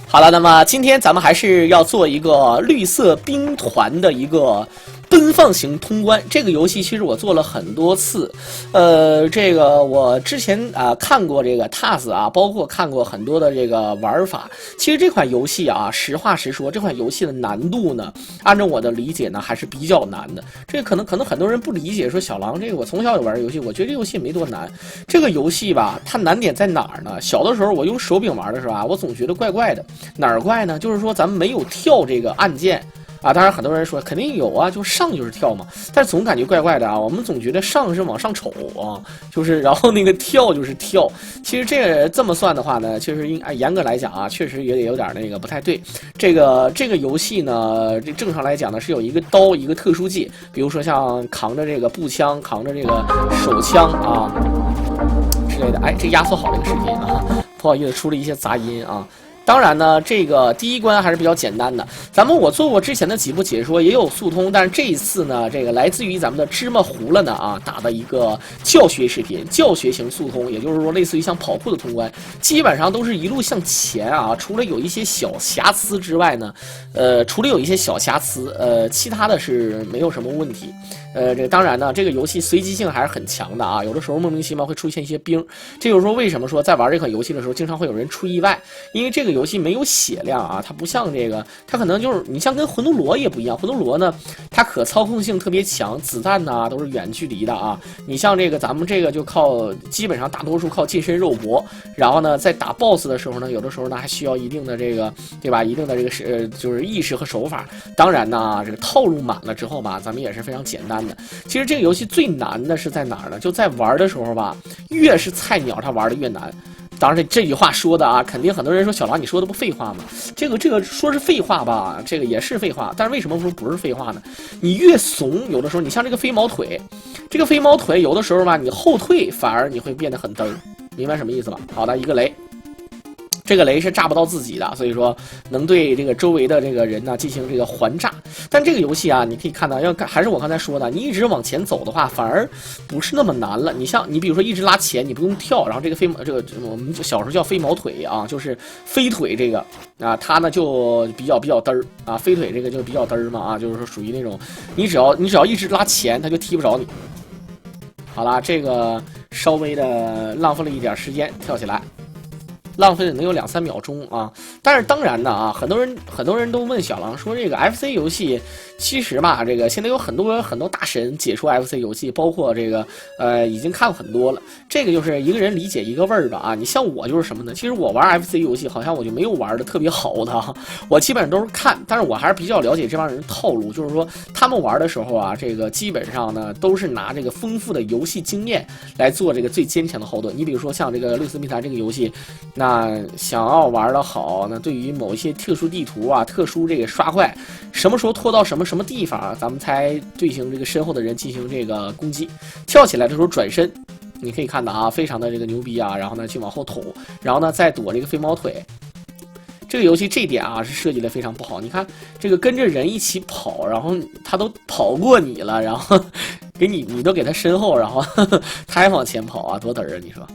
好了，那么今天咱们还是要做一个绿色兵团的一个奔放型通关。这个游戏其实我做了很多次，这个我之前看过这个 TAS 啊，包括看过很多的这个玩法。其实这款游戏啊，实话实说，这款游戏的难度呢，按照我的理解呢，还是比较难的。这个可能很多人不理解，说小狼这个我从小有玩游戏，我觉得这游戏没多难。这个游戏吧，它难点在哪儿呢？小的时候我用手柄玩的时候啊，我总觉得怪怪的。哪儿怪呢？就是说咱们没有跳这个按键啊。当然很多人说肯定有啊，就上就是跳嘛，但是总感觉怪怪的啊。我们总觉得上是往上瞅啊，就是然后那个跳就是跳。其实这么算的话呢，其实严格来讲啊，确实也得有点那个不太对。这个游戏呢，这正常来讲呢是有一个刀一个特殊技，比如说像扛着这个步枪，扛着这个手枪啊之类的。哎，这压缩好这个时间啊，不好意思出了一些杂音啊。当然呢，这个第一关还是比较简单的。我做过之前的几部解说也有速通，但是这一次呢，这个来自于咱们的芝麻糊了呢啊打的一个教学视频，教学型速通，也就是说类似于像跑酷的通关，基本上都是一路向前啊，除了有一些小瑕疵之外呢，其他的是没有什么问题。这个当然呢，这个游戏随机性还是很强的啊，有的时候莫名其妙会出现一些兵，这就是说为什么说在玩这款游戏的时候经常会有人出意外，因为这个游戏没有血量啊，它不像这个，它可能就是你像跟魂斗罗也不一样，魂斗罗呢它可操控性特别强，子弹呢都是远距离的啊，你像这个咱们这个就基本上大多数靠近身肉搏，然后呢在打 BOSS 的时候呢，有的时候呢还需要一定的这个对吧，一定的这个就是意识和手法，当然呢这个套路满了之后吧，咱们也是非常简单的。其实这个游戏最难的是在哪儿呢？就在玩的时候吧，越是菜鸟他玩的越难。当然这句话说的啊，肯定很多人说小狼你说的不废话吗？这个说是废话吧，这个也是废话，但是为什么说不是废话呢？你越怂，有的时候你像这个飞毛腿，这个飞毛腿有的时候吧，你后退反而你会变得很嘚儿，明白什么意思吧？好的，一个雷。这个雷是炸不到自己的，所以说能对这个周围的这个人呢进行这个环炸。但这个游戏啊，你可以看到，还是我刚才说的，你一直往前走的话，反而不是那么难了。你比如说一直拉前，你不用跳，然后这个我们小时候叫飞毛腿啊，就是飞腿这个啊，它呢就比较嘚儿啊，飞腿这个就比较嘚儿嘛啊，就是说属于那种你只要一直拉前，它就踢不着你。好啦，这个稍微的浪费了一点时间跳起来。浪费了能有2-3秒钟啊！但是当然的啊，很多人都问小狼说，这个 FC 游戏其实吧，这个现在有很多大神解说 FC 游戏，包括这个已经看过很多了。这个就是一个人理解一个味儿吧啊！你像我就是什么呢？其实我玩 FC 游戏好像我就没有玩的特别好的，我基本上都是看，但是我还是比较了解这帮人的套路，就是说他们玩的时候啊，这个基本上呢都是拿这个丰富的游戏经验来做这个最坚强的后盾。你比如说像这个绿色兵团这个游戏，那想要玩的好，那对于某一些特殊地图啊、特殊这个刷怪，什么时候拖到什么地方啊，咱们才对行这个身后的人进行这个攻击。跳起来的时候转身，你可以看到啊，非常的这个牛逼啊，然后呢去往后捅，然后呢再躲这个飞毛腿。这个游戏这点啊是设计的非常不好。你看这个跟着人一起跑，然后他都跑过你了，然后你都给他身后，然后他还往前跑啊，多嘚儿啊！你说。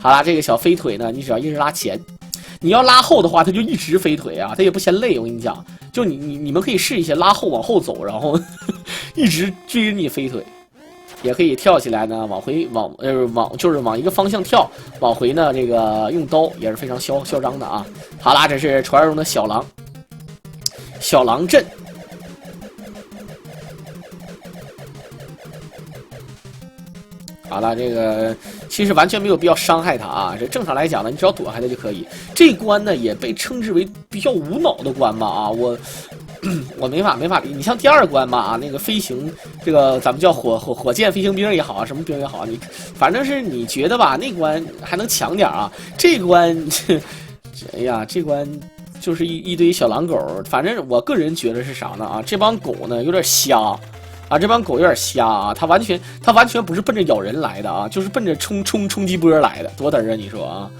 好啦，这个小飞腿呢，你只要一直拉前，你要拉后的话，它就一直飞腿啊，它也不嫌累。我跟你讲，就你们可以试一下拉后往后走，然后一直追着你飞腿，也可以跳起来呢，往一个方向跳，往回呢这个用刀也是非常嚣张的啊。好啦，这是传说中的小狼阵。好了，这个其实完全没有必要伤害他啊。这正常来讲呢，你只要躲开他就可以。这关呢也被称之为比较无脑的关吧啊，我没法理。你像第2关吧啊，那个飞行，这个咱们叫火箭飞行兵也好啊，什么兵也好，你反正是你觉得吧，那关还能强点啊。这关，哎呀，这关就是一堆小狼狗。反正我个人觉得是啥呢啊，这帮狗呢有点瞎。啊，这帮狗有点瞎啊！它完全不是奔着咬人来的啊，就是奔着冲击波来的，多嘚儿啊！你说啊，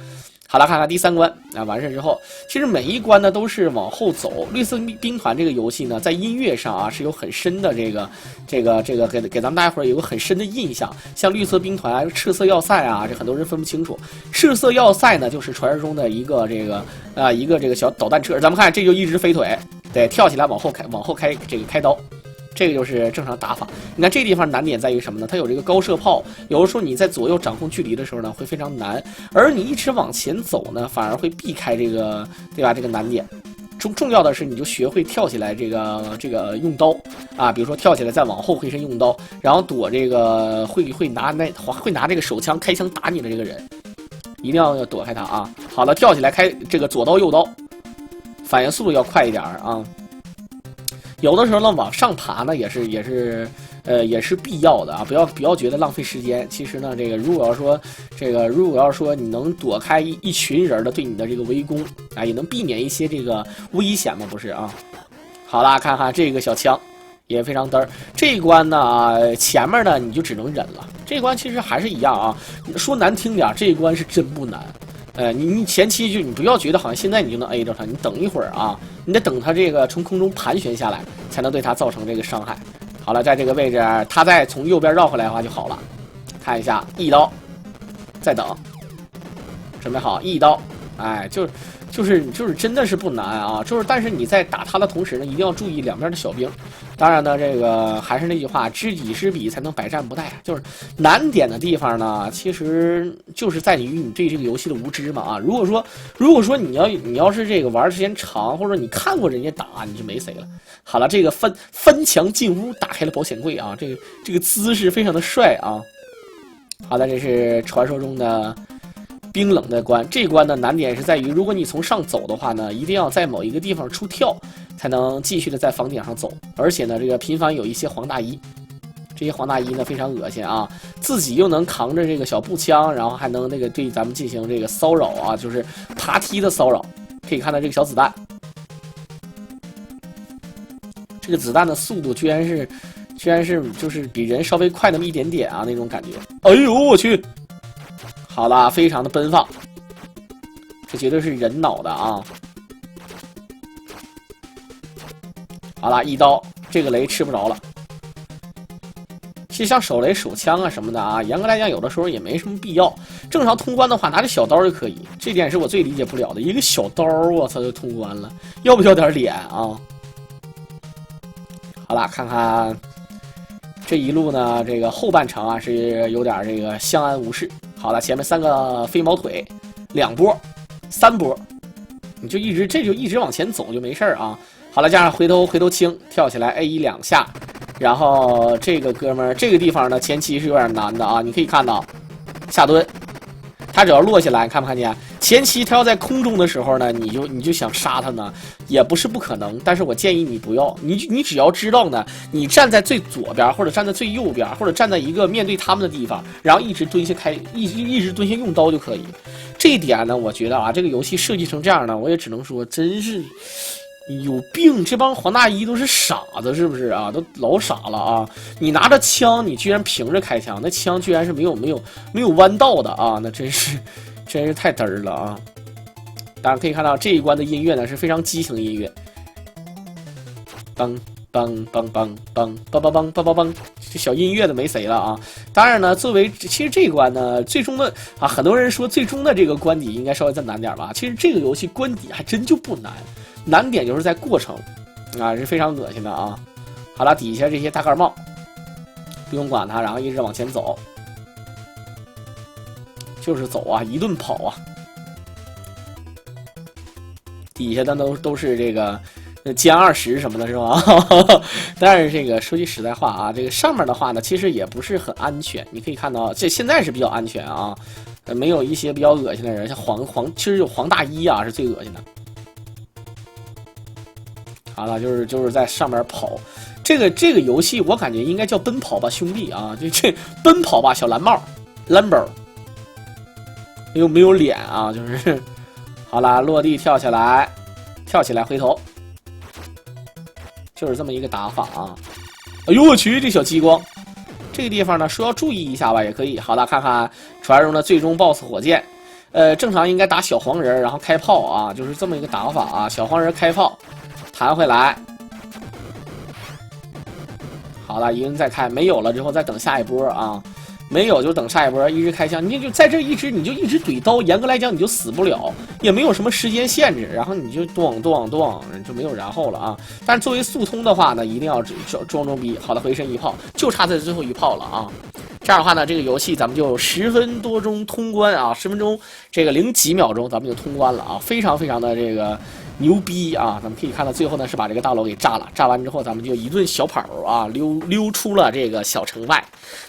好了，看看第3关啊，完事之后，其实每一关呢都是往后走。绿色兵团这个游戏呢，在音乐上啊是有很深的这个给咱们大家伙有个很深的印象。像绿色兵团、赤色要塞啊，这很多人分不清楚。赤色要塞呢，就是传说中的一个这个小导弹车。咱们看，这就一直飞腿，对，跳起来往后开这个开刀。这个就是正常打法。你看这地方难点在于什么呢？它有这个高射炮，有的时候你在左右掌控距离的时候呢，会非常难。而你一直往前走呢，反而会避开这个，对吧？这个难点。重要的是，你就学会跳起来这个用刀啊，比如说跳起来再往后回身用刀，然后躲这个会拿这个手枪开枪打你的这个人，一定要躲开他啊。好了，跳起来开这个左刀右刀，反应速度要快一点啊。有的时候呢，往上爬呢也是必要的啊，不要觉得浪费时间。其实呢，如果要说你能躲开一群人的对你的这个围攻啊，也能避免一些这个危险嘛，不是啊？好啦，看看这个小枪也非常嘚儿。这一关呢，前面呢你就只能忍了。这一关其实还是一样啊，说难听点，这一关是真不难。你前期就你不要觉得好像现在你就能 A 着他，你等一会儿啊，你得等他这个从空中盘旋下来，才能对他造成这个伤害。好了，在这个位置，他再从右边绕回来的话就好了。看一下，一刀，再等，准备好，一刀，哎，就是真的是不难啊，但是你在打他的同时呢，一定要注意两边的小兵。当然呢，这个还是那句话，知己知彼才能百战不殆。就是难点的地方呢，其实就是在于你对这个游戏的无知嘛啊。如果说你要是这个玩的时间长，或者你看过人家打，你就没谁了。好了，这个翻墙进屋，打开了保险柜啊，这个姿势非常的帅啊。好的，这是传说中的冰冷的关。这关的难点是在于，如果你从上走的话呢，一定要在某一个地方出跳，才能继续的在房顶上走。而且呢，这个频繁有一些黄大衣，这些黄大衣呢非常恶心啊，自己又能扛着这个小步枪，然后还能对咱们进行这个骚扰啊，就是爬梯的骚扰。可以看到这个小子弹，这个子弹的速度居然是就是比人稍微快那么一点点啊，那种感觉。哎呦我去！好啦，非常的奔放，这绝对是人脑的啊！好啦，一刀，这个雷吃不着了。其实像手雷、手枪啊什么的啊，严格来讲，有的时候也没什么必要。正常通关的话，拿着小刀就可以。这点是我最理解不了的，一个小刀，我操，就通关了，要不要点脸啊？好啦，看看这一路呢，这个后半程啊是有点这个相安无事。好了，前面3个飞毛腿，2波、3波，你就一直往前走就没事啊。好了，加上回头轻，跳起来 A1 2下，然后这个哥们儿这个地方呢前期是有点难的啊。你可以看到下蹲，他只要落下来，看没看见？前期他要在空中的时候呢，你就想杀他呢，也不是不可能。但是我建议你不要，你只要知道呢，你站在最左边，或者站在最右边，或者站在一个面对他们的地方，然后一直蹲下一直蹲下用刀就可以。这一点呢，我觉得啊，这个游戏设计成这样呢，我也只能说真是有病。这帮黄大衣都是傻子是不是啊？都老傻了啊！你拿着枪，你居然平着开枪，那枪居然是没有弯道的啊！那真是太嘚儿了啊！大家可以看到这一关的音乐呢是非常激情的音乐，梆梆梆梆梆梆梆梆梆梆，这小音乐的没谁了啊！当然呢，其实这一关呢，最终的啊，很多人说最终的这个关底应该稍微再难点吧。其实这个游戏关底还真就不难，难点就是在过程啊，是非常恶心的啊！好了，底下这些大盖帽不用管它，然后一直往前走。就是走啊，一顿跑啊，底下的都是这个歼20什么的，是吧？但是这个说句实在话啊，这个上面的话呢，其实也不是很安全。你可以看到，这现在是比较安全啊，没有一些比较恶心的人，像其实有黄大衣啊，是最恶心的。好了，就是在上面跑，这个游戏我感觉应该叫奔跑吧兄弟啊，这奔跑吧小蓝帽 Lambo。又没有脸啊，就是好啦，落地跳起来回头，就是这么一个打法啊。哎呦我去，这小激光，这个地方呢说要注意一下吧，也可以。好了，看看传说中的最终 BOSS 火箭，正常应该打小黄人，然后开炮啊，就是这么一个打法啊。小黄人开炮，弹回来。好了，一个人再开，没有了之后再等下一波啊。没有就等下一波，一直开枪，你就在这一直怼刀，严格来讲你就死不了，也没有什么时间限制，然后你就咚咚咚就没有然后了啊。但是作为速通的话呢，一定要装逼。好的，回身一炮，就差在最后一炮了啊。这样的话呢，这个游戏咱们就10分多钟通关啊，10分钟这个0几秒钟咱们就通关了啊，非常非常的这个牛逼啊！咱们可以看到最后呢是把这个大楼给炸了，炸完之后咱们就一顿小跑啊，溜出了这个小城外。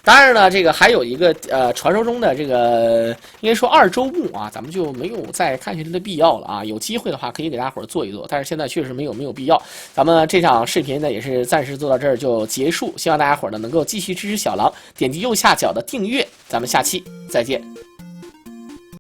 当然呢，这个还有一个传说中的这个应该说2周目啊，咱们就没有再看下去的必要了啊。有机会的话可以给大家伙做一做，但是现在确实没有必要。咱们这场视频呢也是暂时做到这儿就结束，希望大家伙呢能够继续支持小狼，点击右下角的订阅，咱们下期再见。